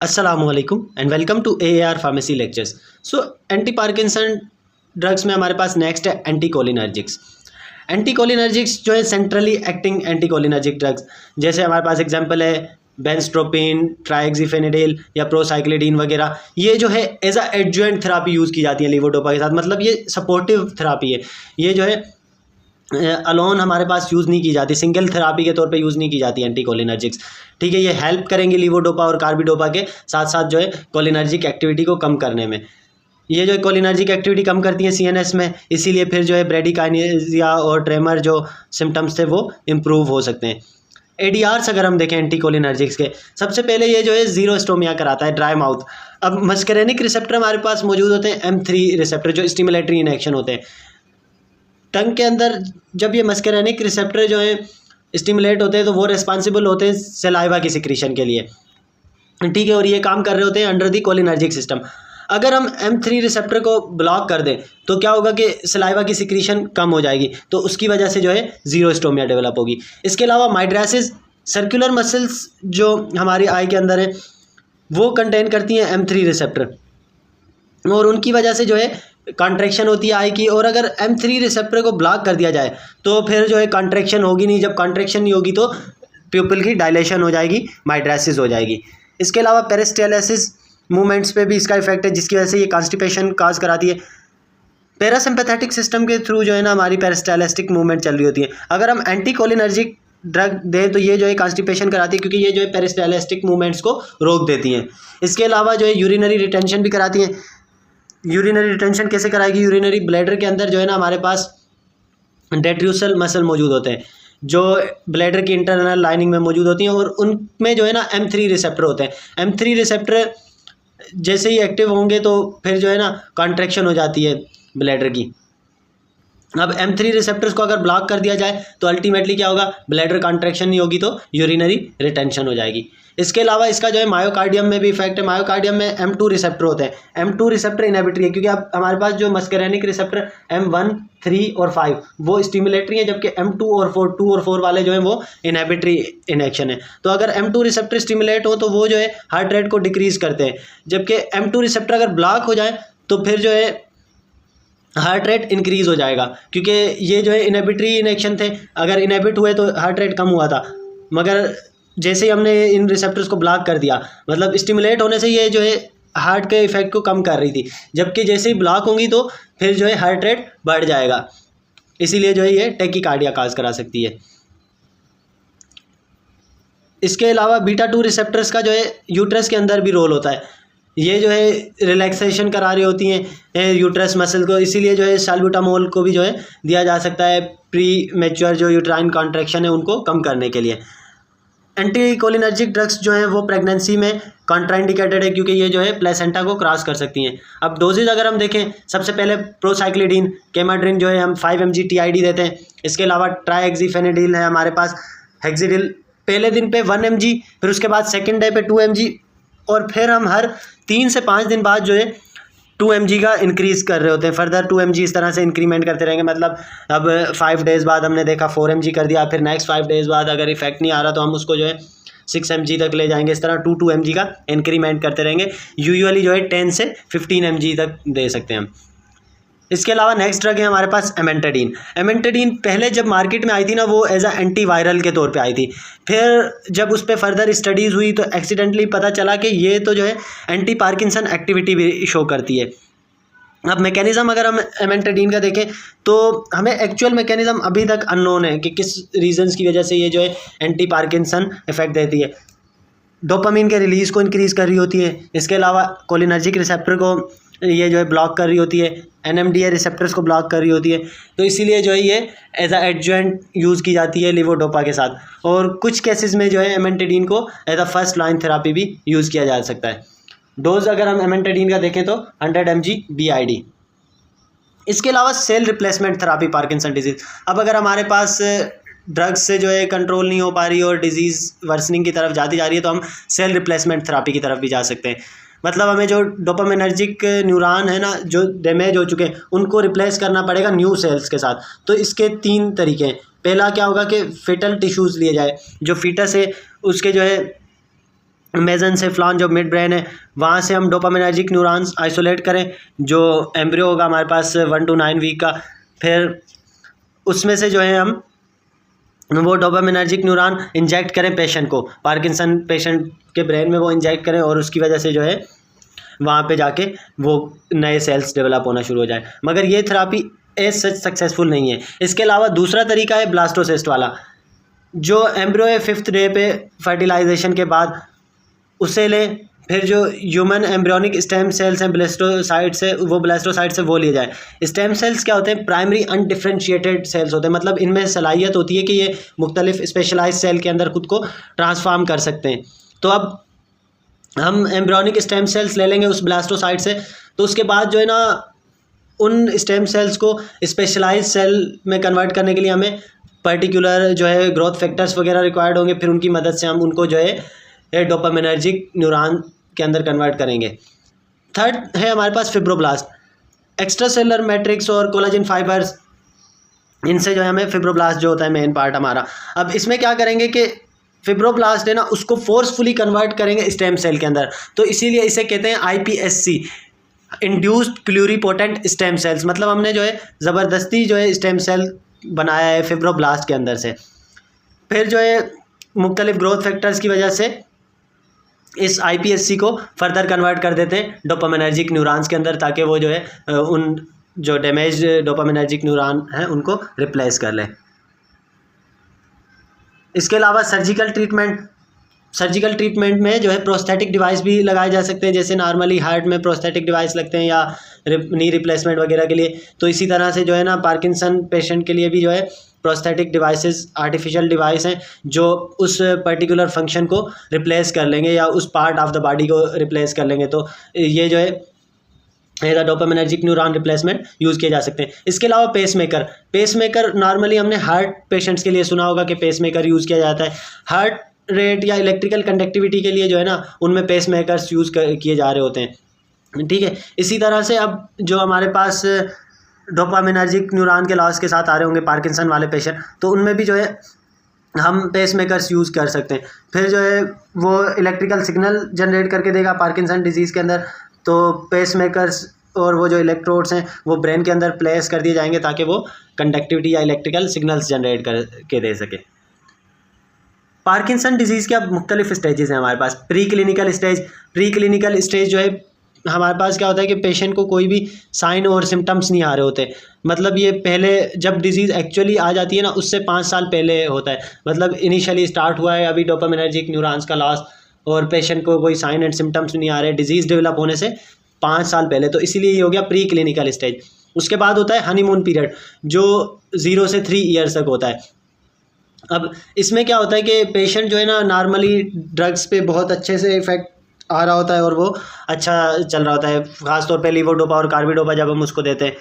अस्सलामुअलैकुम and welcome to AAR pharmacy lectures. So anti Parkinson drugs में हमारे पास नेक्स्ट है एंटीकोलिनर्जिक्स। एंटीकोलिनर्जिक्स जो है सेंट्रली एक्टिंग एंटीकोलिनर्जिक ड्रग्स, जैसे हमारे पास एग्जांपल है बेंस्ट्रोपिन, ट्राइक्सिफेनिडेल या प्रोसाइक्लिडीन वगैरह। ये जो है as a adjuvant therapy use की जाती है लीवोडोपा के साथ, मतलब ये सपोर्टिव थेरापी है। ये जो है अलोन हमारे पास यूज़ नहीं की जाती, सिंगल थेरापी के तौर पे यूज़ नहीं की जाती एंटीकोलिनर्जिक्स। ठीक है, ये हेल्प करेंगे लीवोडोपा और कार्बिडोपा के साथ साथ जो है कोलिनर्जिक एक्टिविटी को कम करने में। ये जो कोलिनर्जिक एक्टिविटी कम करती है CNS में, इसीलिए फिर जो है ब्रेडिकाइनेसिया और ट्रेमर जो सिम्टम्स थे वो इम्प्रूव हो सकते हैं। ADRs अगर हम देखें एंटीकोलिनर्जिक्स के, सबसे पहले ये जो है जीरोस्टोमिया कराता है, ड्राई माउथ। अब मस्करेनिक रिसेप्टर हमारे पास मौजूद होते हैं, M3 रिसेप्टर जो स्टिमुलेटरी इन एक्शन होते हैं टंग के अंदर। जब ये मस्करेनिक रिसेप्टर जो है स्टिमुलेट होते हैं तो वो रिस्पॉन्सिबल होते हैं सलाइवा की सिक्रीशन के लिए। ठीक है, और ये काम कर रहे होते हैं अंडर दी कोलिनर्जिक सिस्टम। अगर हम M3 रिसेप्टर को ब्लॉक कर दें तो क्या होगा कि सलाइवा की सिक्रीशन कम हो जाएगी, तो उसकी वजह से जो है जीरोस्टोमिया डेवलप होगी। इसके अलावा माइड्रासिस, सर्कुलर मसल्स जो हमारी आई के अंदर है वो कंटेन करती हैं M3 रिसेप्टर, और उनकी वजह से जो है कॉन्ट्रैक्शन होती है आई की। और अगर M3 रिसेप्टर को ब्लॉक कर दिया जाए तो फिर जो है कॉन्ट्रैक्शन होगी नहीं। जब कॉन्ट्रैक्शन नहीं होगी तो प्यूपिल की डायलेशन हो जाएगी, माइड्रासिस हो जाएगी। इसके अलावा पेरिस्टालसिस मूवमेंट्स पे भी इसका इफेक्ट है, जिसकी वजह से ये कॉन्स्टिपेशन काज कराती है। पैरासिम्पैथेटिक सिस्टम के थ्रू जो है ना हमारी पेरिस्टालस्टिक मूवमेंट चल रही होती है। अगर हम एंटीकोलिनर्जिक ड्रग दें तो ये जो है कॉन्स्टिपेशन कराती है, क्योंकि ये जो है पेरिस्टालस्टिक मूवमेंट्स को रोक देती हैं। इसके अलावा जो है यूरिनरी रिटेंशन भी कराती हैं। यूरिनरी रिटेंशन कैसे कराएगी? यूरिनरी ब्लैडर के अंदर जो है ना हमारे पास डेट्रूसल मसल मौजूद होते हैं जो ब्लैडर की इंटरनल लाइनिंग में मौजूद होती हैं, और उनमें जो है ना M3 रिसेप्टर होते हैं। M3 रिसेप्टर जैसे ही एक्टिव होंगे तो फिर जो है ना कॉन्ट्रैक्शन हो जाती है ब्लैडर की। अब M3 रिसेप्टर्स को अगर ब्लॉक कर दिया जाए तो अल्टीमेटली क्या होगा? ब्लैडर कॉन्ट्रैक्शन नहीं होगी तो यूरिनरी रिटेंशन हो जाएगी। इसके अलावा इसका जो है मायोकार्डियम में भी इफेक्ट है। मायोकार्डियम में M2 रिसेप्टर होते हैं। M2 रिसेप्टर इनहिबिटरी है, क्योंकि अब हमारे पास जो मस्करेनिक रिसेप्टर M1, 3 और 5 वो स्टिमुलेटरी है, जबकि M2 और 4 2 और 4 वाले जो हैं वो इनहिबिटरी इन एक्शन है। तो अगर M2 रिसेप्टर स्टिमुलेट हो तो वो जो है हार्ट रेट को डिक्रीज करते हैं, जबकि M2 रिसेप्टर अगर ब्लॉक हो जाए तो फिर जो है हार्ट रेट इंक्रीज हो जाएगा, क्योंकि ये जो है इनहिबिटरी इनएक्शन थे। अगर इनहिबिट हुए तो हार्ट रेट कम हुआ था, मगर जैसे ही हमने इन रिसेप्टर्स को ब्लॉक कर दिया, मतलब स्टिमुलेट होने से ये जो है हार्ट के इफेक्ट को कम कर रही थी, जबकि जैसे ही ब्लॉक होंगी तो फिर जो है हार्ट रेट बढ़ जाएगा। इसीलिए जो है ये टैकीकार्डिया काज करा सकती है। इसके अलावा बीटा 2 रिसेप्टर्स का जो है यूट्रस के अंदर भी रोल होता है। ये जो है रिलैक्सेशन करा रही होती हैं यूट्रस मसल को, इसीलिए जो है साल्ब्यूटामोल को भी जो है दिया जा सकता है प्री मैच्योर जो यूट्राइन कॉन्ट्रैक्शन है उनको कम करने के लिए। एंटीकोलिनर्जिक ड्रग्स जो है वो प्रेगनेंसी में कॉन्ट्राइंडिकेटेड है, क्योंकि ये जो है प्लेसेंटा को क्रॉस कर सकती हैं। अब डोजेज अगर हम देखें, सबसे पहले प्रोसाइक्लिडीन, केमाड्रिन जो है हम 5 mg TID देते हैं। इसके अलावा ट्राइक्सिफेनिडिल है हमारे पास, हेक्सिडिल पहले दिन पे 1 mg, फिर उसके बाद सेकेंड डे पे 2 mg, और फिर हम हर 3 से 5 दिन बाद जो है 2 mg का इंक्रीज़ कर रहे होते हैं। फर्दर 2 mg इस तरह से इंक्रीमेंट करते रहेंगे। मतलब अब 5 डेज़ बाद हमने देखा 4 mg कर दिया, फिर नेक्स्ट 5 डेज़ बाद अगर इफेक्ट नहीं आ रहा तो हम उसको जो है 6 mg तक ले जाएंगे। इस तरह 2 mg का इंक्रीमेंट करते रहेंगे। यूजुअली जो है 10 से 15 mg तक दे सकते हैं हम। इसके अलावा नेक्स्ट ड्रग है हमारे पास एमेंटाडीन। एमेंटाडीन पहले जब मार्केट में आई थी ना वो एज अ एंटीवायरल के तौर पे आई थी। फिर जब उस पर फर्दर स्टडीज़ हुई तो एक्सीडेंटली पता चला कि ये तो जो है एंटी पार्किंसन एक्टिविटी भी शो करती है। अब मैकेनिज़्म अगर हम एमेंटाडीन का देखें तो हमें एक्चुअल मैकेनिज़्म अभी तक अननोन है कि किस रीजंस की वजह से ये जो है एंटी पार्किंसन इफेक्ट देती है। डोपामिन के रिलीज़ को इंक्रीज़ कर रही होती है। इसके अलावा कोलिनर्जिक रिसेप्टर को ये जो है ब्लॉक कर रही होती है, NMDA रिसेप्टर्स को ब्लॉक कर रही होती है। तो इसीलिए जो है ये एज अ एडजुएंट यूज़ की जाती है लीवोडोपा के साथ। और कुछ केसेस में जो है एमेंटाडीन को as a first line therapy भी यूज़ किया जा सकता है। डोज अगर हम एमेंटाडीन का देखें तो 100 mg BID। इसके अलावा cell replacement therapy Parkinson disease. अब अगर हमारे पास ड्रग्स से जो है कंट्रोल नहीं हो पा रही और डिजीज़ वर्सनिंग की तरफ जाती जा रही है तो हम सेल रिप्लेसमेंट थेरापी की तरफ भी जा सकते हैं। मतलब हमें जो डोपामिनर्जिक न्यूरॉन है ना जो डैमेज हो चुके हैं उनको रिप्लेस करना पड़ेगा न्यू सेल्स के साथ। तो इसके 3 तरीके हैं। पहला क्या होगा कि फेटल टिश्यूज़ लिए जाए, जो फीटस है उसके जो है मेसेनसेफ्लॉन जो मिड ब्रेन है वहाँ से हम डोपामिनर्जिक न्यूरॉन्स आइसोलेट करें, जो एम्ब्रियो होगा हमारे पास 1 to 9 वीक का, फिर उसमें से जो है हम वो डोपामिनर्जिक न्यूरॉन इंजेक्ट करें पेशेंट को, पार्किंसन पेशेंट के ब्रेन में वो इंजेक्ट करें और उसकी वजह से जो है वहाँ पे जाके वो नए सेल्स डेवलप होना शुरू हो जाए। मगर ये थेरापी एज सच सक्सेसफुल नहीं है। इसके अलावा दूसरा तरीका है ब्लास्टोसिस्ट वाला, जो एम्ब्रियो है 5th डे पे फर्टिलाइजेशन के बाद उसे लें, फिर जो ह्यूमन एम्ब्रियोनिक स्टेम सेल्स हैं ब्लास्टोसाइट से, वो ब्लास्टोसाइट से वो लिए जाए। स्टेम सेल्स क्या होते हैं? प्राइमरी अनडिफ्रेंशिएटेड सेल्स होते हैं, मतलब इनमें सलाहियत होती है कि ये मुख्तलिफ स्पेशलाइज सेल के अंदर खुद को ट्रांसफॉर्म कर सकते हैं। तो अब हम एम्ब्रियोनिक स्टेम सेल्स ले लेंगे उस ब्लास्टोसाइट से, तो उसके बाद जो है ना उन स्टेम सेल्स को स्पेशलाइज सेल में कन्वर्ट करने के लिए हमें पर्टिकुलर जो है ग्रोथ फैक्टर्स वगैरह रिक्वायर्ड होंगे, फिर उनकी मदद से हम उनको जो है डोपामिनर्जिक न्यूरॉन के अंदर कन्वर्ट करेंगे। थर्ड है हमारे पास फिब्रोब्लास्ट, एक्स्ट्रा सेलुलर मैट्रिक्स और कोलाजन फाइबर्स, इनसे जो है हमें फिब्रोब्लास्ट जो होता है मेन पार्ट हमारा। अब इसमें क्या करेंगे कि फिब्रोब्लास्ट है ना उसको फोर्सफुली कन्वर्ट करेंगे स्टेम सेल के अंदर, तो इसीलिए इसे कहते हैं IPSC, induced pluripotent stem cells. मतलब हमने जो है ज़बरदस्ती जो है स्टेम सेल बनाया है फिब्रोब्लास्ट के अंदर से। फिर जो है मुख्तलिफ ग्रोथ फैक्टर्स की वजह से इस IPSC को फर्दर कन्वर्ट कर देते हैं डोपामिनर्जिक न्यूरॉन्स के अंदर, ताकि वो जो है उन जो डैमेज डोपामिनर्जिक न्यूरॉन हैं उनको रिप्लेस कर लें। इसके अलावा सर्जिकल ट्रीटमेंट में जो है प्रोस्थेटिक डिवाइस भी लगाए जा सकते हैं, जैसे नॉर्मली हार्ट में प्रोस्थेटिक डिवाइस लगते हैं या नी रिप्लेसमेंट वगैरह के लिए। तो इसी तरह से जो है ना पार्किंसन पेशेंट के लिए भी जो है प्रोस्थेटिक डिवाइसेस आर्टिफिशियल डिवाइस हैं जो उस पर्टिकुलर फंक्शन को रिप्लेस कर लेंगे या उस पार्ट ऑफ द बॉडी को रिप्लेस कर लेंगे। तो ये जो है डोपामिनर्जिक न्यूरॉन रिप्लेसमेंट यूज़ किए जा सकते हैं। इसके अलावा पेसमेकर नॉर्मली हमने हार्ट पेशेंट्स के लिए सुना होगा कि पेसमेकर यूज़ किया जाता है। हार्ट रेट या इलेक्ट्रिकल कंडक्टिविटी के लिए जो है ना उनमें पेसमेकर्स यूज़ किए जा रहे होते हैं, ठीक है। इसी तरह से अब जो हमारे पास डोपामिनर्जिक न्यूरॉन के लॉस के साथ आ रहे होंगे पार्किंसन वाले पेशेंट, तो उनमें भी जो है हम पेसमेकर्स यूज़ कर सकते हैं। फिर जो है वो इलेक्ट्रिकल सिग्नल जनरेट करके देगा पार्किंसन डिजीज़ के अंदर, तो पेसमेकर्स और वो जो इलेक्ट्रोड्स हैं वो ब्रेन के अंदर प्लेस कर दिए जाएंगे ताकि वो कंडक्टिविटी या इलेक्ट्रिकल सिग्नल्स जनरेट करके दे सके। पार्किंसन डिजीज़ के अब मुख्तलिफ स्टेजेस हैं हमारे पास। प्री क्लिनिकल स्टेज जो है हमारे पास क्या होता है कि पेशेंट को कोई भी साइन और सिम्टम्स नहीं आ रहे होते, मतलब ये पहले जब डिजीज़ एक्चुअली आ जाती है ना उससे 5 साल पहले होता है, मतलब इनिशियली स्टार्ट हुआ है अभी डोपामिनर्जिक न्यूरॉन्स का लॉस और पेशेंट को कोई साइन एंड सिम्टम्स नहीं आ रहे डिजीज़ डेवलप होने से 5 साल पहले, तो इसीलिए ये हो गया प्री क्लिनिकल स्टेज। उसके बाद होता है हनीमून पीरियड जो 0 से 3 ईयर्स तक होता है। अब इसमें क्या होता है कि पेशेंट जो है ना नॉर्मली ड्रग्स पे बहुत अच्छे से इफेक्ट आ रहा होता है और वो अच्छा चल रहा होता है, ख़ासतौर पे लीवोडोपा और कार्बिडोपा जब हम उसको देते हैं।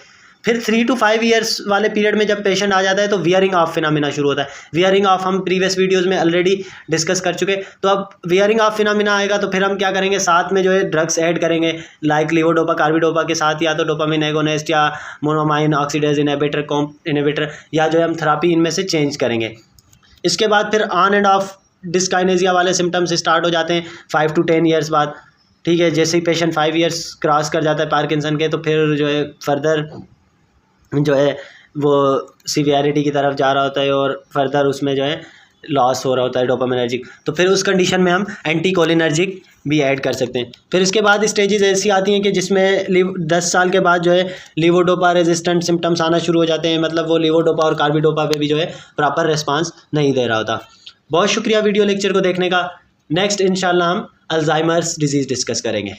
फिर 3 to 5 ईयर्स वाले पीरियड में जब पेशेंट आ जाता है तो वियरिंग ऑफ फिनोमिना शुरू होता है। वियरिंग ऑफ हम प्रीवियस वीडियोस में ऑलरेडी डिस्कस कर चुके, तो अब वियरिंग ऑफ फिनोमिना आएगा तो फिर हम क्या करेंगे, साथ में जो है ड्रग्स ऐड करेंगे लाइक लीवोडोपा कार्बिडोपा के साथ या तो डोपामिन एगोनिस्ट या मोनोमाइन ऑक्सीडेज इनहिबिटर कॉम्प इनहिबिटर या जो है हम थेरापी इनमें से चेंज करेंगे। इसके बाद फिर ऑन एंड ऑफ डिस्काइनेजिया वाले सिम्टम्स स्टार्ट हो जाते हैं 5 to 10 ईयर्स बाद, ठीक है। जैसे ही पेशेंट 5 ईयर्स क्रॉस कर जाता है पार्किंसन के तो फिर जो है फर्दर जो है वो सीवियरिटी की तरफ जा रहा होता है और फर्दर उसमें जो है लॉस हो रहा होता है डोपामिनर्जिक, तो फिर उस कंडीशन में हम एंटीकोलिनर्जिक भी ऐड कर सकते हैं। फिर इसके बाद स्टेजेस ऐसी आती हैं कि जिसमें 10 साल के बाद जो है लीवोडोपा रेजिस्टेंट सिम्टम्स आना शुरू हो जाते हैं, मतलब वो लीवोडोपा और कार्बिडोपा पे भी जो है प्रॉपर रिस्पांस नहीं दे रहा होता। बहुत शुक्रिया वीडियो लेक्चर को देखने का। नेक्स्ट इंशाल्लाह हम अल्जाइमर्स डिजीज़ डिस्कस करेंगे।